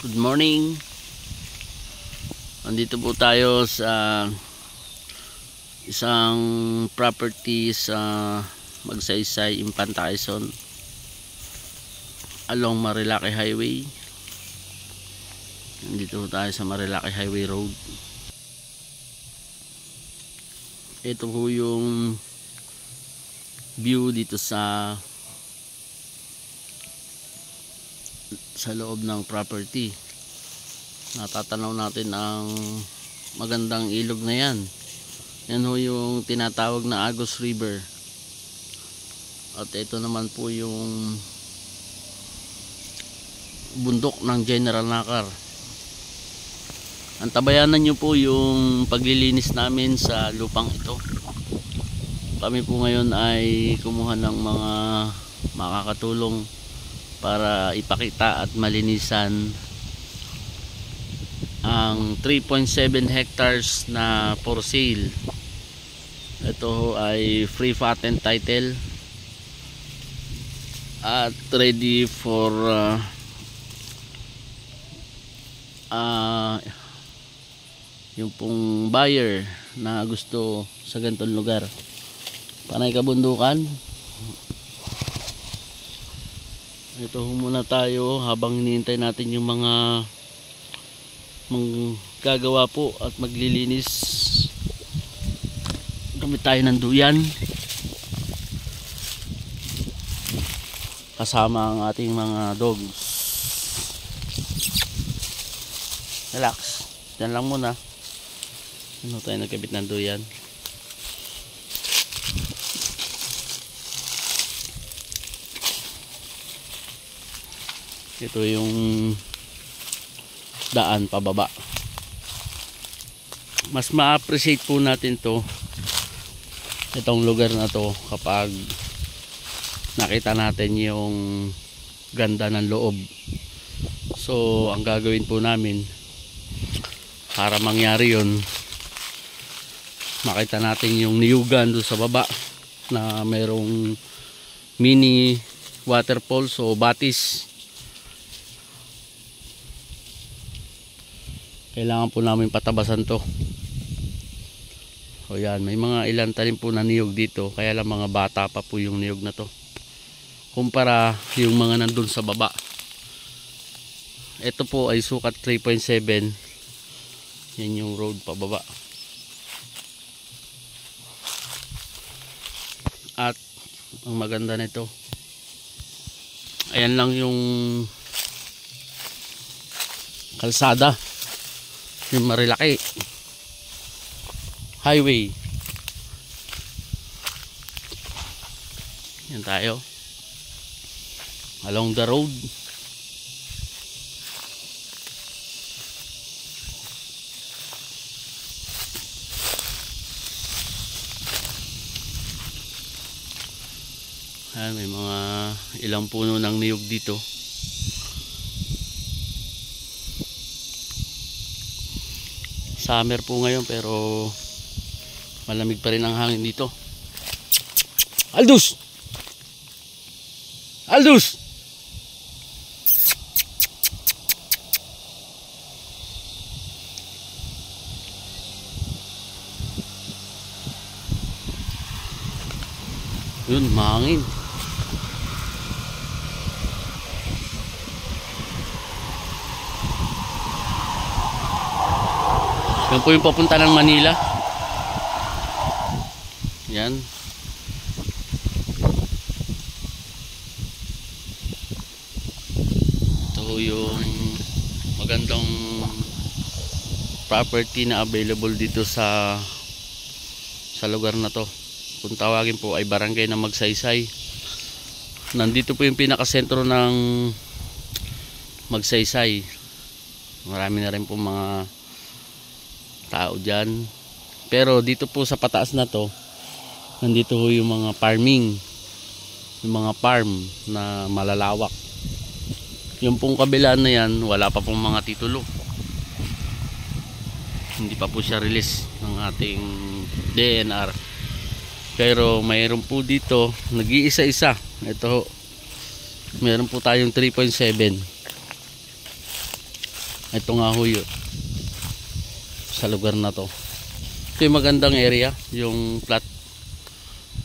Good morning. Andito po tayo sa isang property sa Magsaysay, Infanta, Quezon, along Marilaki Highway. Andito po tayo sa Marilaki Highway Road. Ito po yung view dito sa loob ng property. Natatanaw natin ang magandang ilog na yan. Yan ho yung tinatawag na Agus River. At ito naman po yung bundok ng General Nakar. Antabayanan nyo po yung paglilinis namin sa lupang ito. Kami po ngayon ay kumuha ng mga makakatulong para ipakita at malinisan ang 3.7 hectares na for sale. Ito ay free patent title at ready for yung pong buyer na gusto sa ganitong lugar. Panay kabundukan. Ito muna tayo habang hinihintay natin yung mga gagawa po at maglilinis. Gamit tayo ng duyan kasama ang ating mga dogs. Relax, dyan lang muna. Ano tayo nagkabit ng duyan. Ito yung daan pababa. Mas ma-appreciate po natin itong lugar na to kapag nakita natin yung ganda ng loob. So ang gagawin po namin para mangyari yun, makita natin yung niyugan doon sa baba na mayroong mini waterfalls o batis. Kailangan po namin patabasan to. O yan, may mga ilan talim po na niyog dito, kaya lang mga bata pa po yung niyog na to kumpara yung mga nandun sa baba. Ito po ay sukat 3.7. Yan yung road pababa. At ang maganda nito, ayan lang yung kalsada, yung Marilaki Highway. Yan tayo along the road. Ayan, may mga ilang puno ng niyog dito. Summer po ngayon pero malamig pa rin ang hangin dito. Aldous! Aldous! Yun, mahangin. Yan po yung papunta ng Manila. Yan. Ito yung magandang property na available dito sa lugar na to. Kung tawagin po ay barangay na Magsaysay. Nandito po yung pinakasentro ng Magsaysay. Marami na rin po mga tao dyan. Pero dito po sa pataas na to, nandito po yung mga farming, yung mga farm na malalawak. Yung pong kabila na yan, wala pa pong mga titulo. Hindi pa po siya release ng ating DNR. Pero mayroon po dito, nag-iisa-isa. Ito, mayroon po tayong 3.7. Ito nga ho yun, sa lugar na to. Ito yung magandang area, yung flat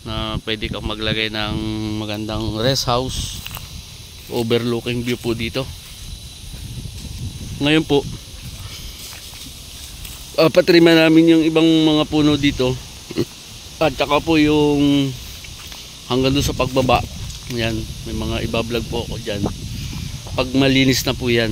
na pwede kang maglagay ng magandang rest house, overlooking view po dito. Ngayon po patriman namin yung ibang mga puno dito at saka po yung hanggang doon sa pagbaba. Yan, may mga iba-vlog po ako dyan pag malinis na po yan,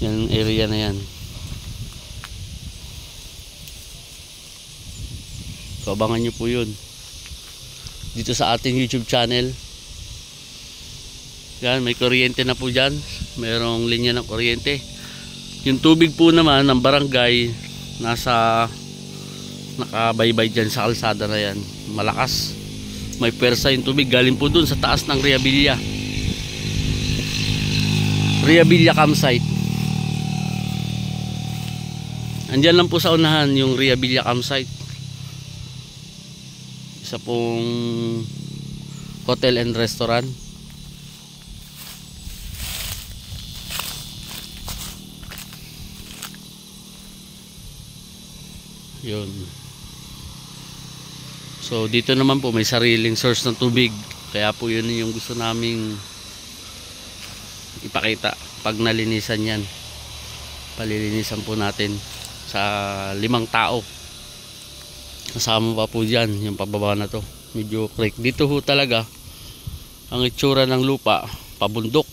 yan area na yan. So abangan nyo po yun dito sa ating YouTube channel. Yan, may kuryente na po dyan, mayroong linya ng kuryente. Yung tubig po naman ng barangay nasa nakabaybay dyan sa kalsada na yan, malakas, may pwersa yung tubig, galing po dun sa taas ng Riabilia campsite. Andyan lang po sa unahan yung Riabilia campsite, isa pong hotel and restaurant. Yun. So dito naman po may sariling source ng tubig, kaya po yun yung gusto naming ipakita pag nalinisan yan. Palilinisan po natin sa 5 tao. Kasama pa po dyan yung pababa na to, medyo creek dito ho talaga. Ang itsura ng lupa pabundok,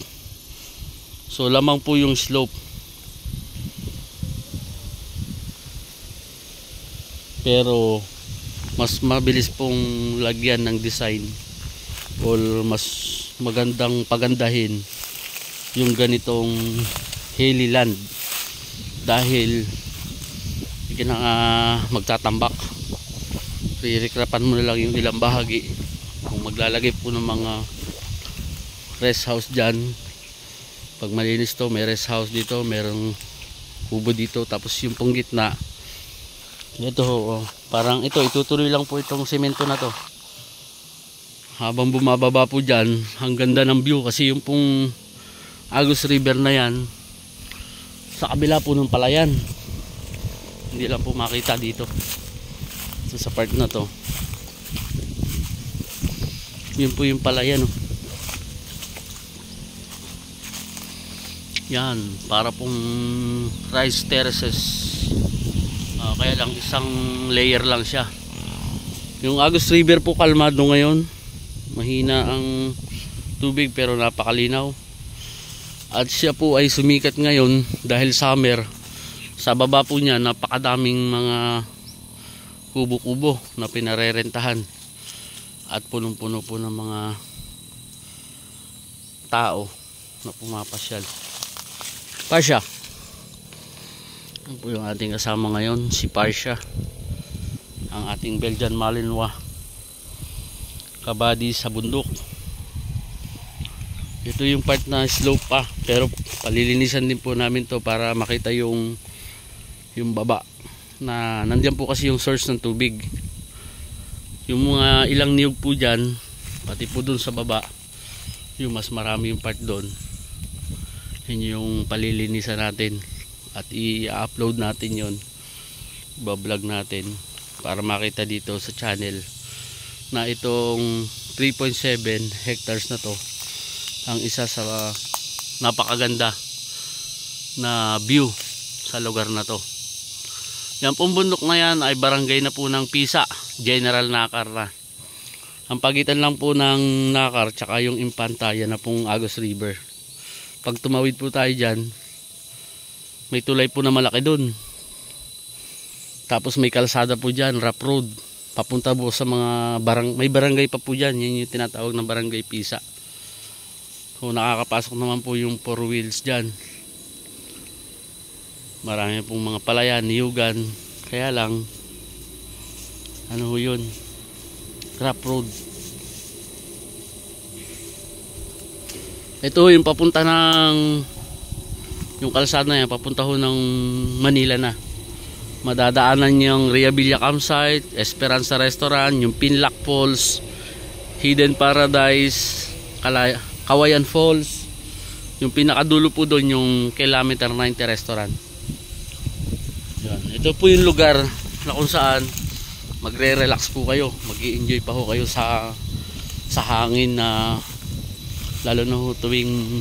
so lamang po yung slope, pero mas mabilis pong lagyan ng design o mas magandang pagandahin yung ganitong hilly land dahil hindi na magtatambak. Ririkrapan mo na lang yung ilang bahagi. Kung maglalagay po ng mga rest house dyan, pag malinis to, may rest house dito, merong kubo dito, tapos yung pong gitna ito ho, parang ito itutuloy lang po itong semento na to habang bumababa po dyan. Ang ganda ng view kasi yung pong Agus River na yan sa kabila po ng palayan, hindi lang po makita dito. So, sa part na to yun po yung palayan oh. Yan, para pong rice terraces, kaya lang isang layer lang siya. Yung Agus River po kalmado ngayon, mahina ang tubig pero napakalinaw. At siya po ay sumikat ngayon dahil summer. Sa baba po niya napakadaming mga kubo-kubo na pinarerentahan at punong-puno po ng mga tao na pumapasyal. Pasha, yan po yung ating kasama ngayon, si Pasha, ang ating Belgian Malinois, kabady sa bundok. Ito yung part na slope pa, pero palilinisan din po namin to para makita yung baba na nandiyan po kasi yung source ng tubig. Yung mga ilang niyog po dyan, pati po dun sa baba, yung mas marami yung part dun, yun yung palilinisan natin at i-upload natin yun, i-vlog natin para makita dito sa channel na itong 3.7 hectares na to ang isa sa napakaganda na view sa lugar na to. Yan pong bundok na yan ay barangay na po ng Pisa, General Nakar na. Ang pagitan lang po ng Nakar tsaka yung Impanta, yan na pong Agus River. Pag tumawid po tayo dyan, may tulay po na malaki dun. Tapos may kalsada po dyan, rough road, papunta po sa mga may barangay pa po dyan, yan yung tinatawag na barangay Pisa. So nakakapasok naman po yung 4 wheels dyan. Marami pong mga palayan, niyugan. Kaya lang ano ho yun, rough road. Ito yung papunta ng yung kalsada na yan, papunta ho ng Manila na. Madadaanan yung Riabilia Campsite, Esperanza Restaurant, yung Pinlac Falls, Hidden Paradise, Kawayan Falls, Yung pinakadulo po doon yung Kilometer 90 restaurant. Yan. Ito po yung lugar na kung saan magre-relax po kayo, mag-i-enjoy pa ho kayo sa hangin na lalo na ho tuwing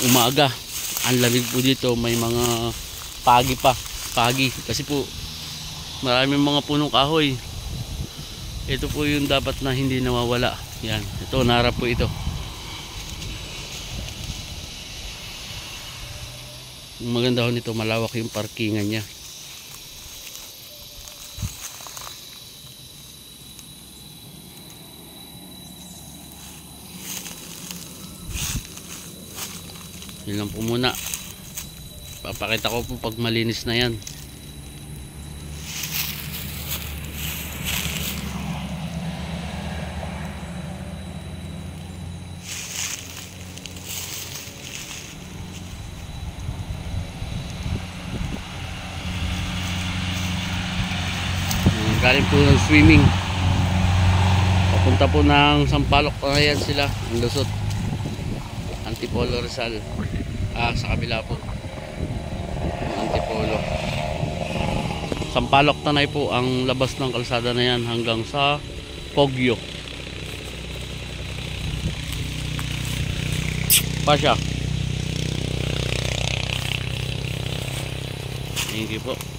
umaga. Ang lamig po dito, may mga pagi kasi po maraming mga punong kahoy. Ito po yung dapat na hindi nawawala. Yan, ito narap po ito. Maganda ho nito, malawak yung parkingan niya. Yun lang po muna. Papakita ko po pag malinis na yan. Galing po ng swimming. Papunta po ng Sampaloc pa ngayon sila. Ang lusot. Antipolo Rizal. Sa kabila po. Antipolo. Sampaloc Tanay po ang labas ng kalsada na yan hanggang sa Poggio. Pasya. Thank you po.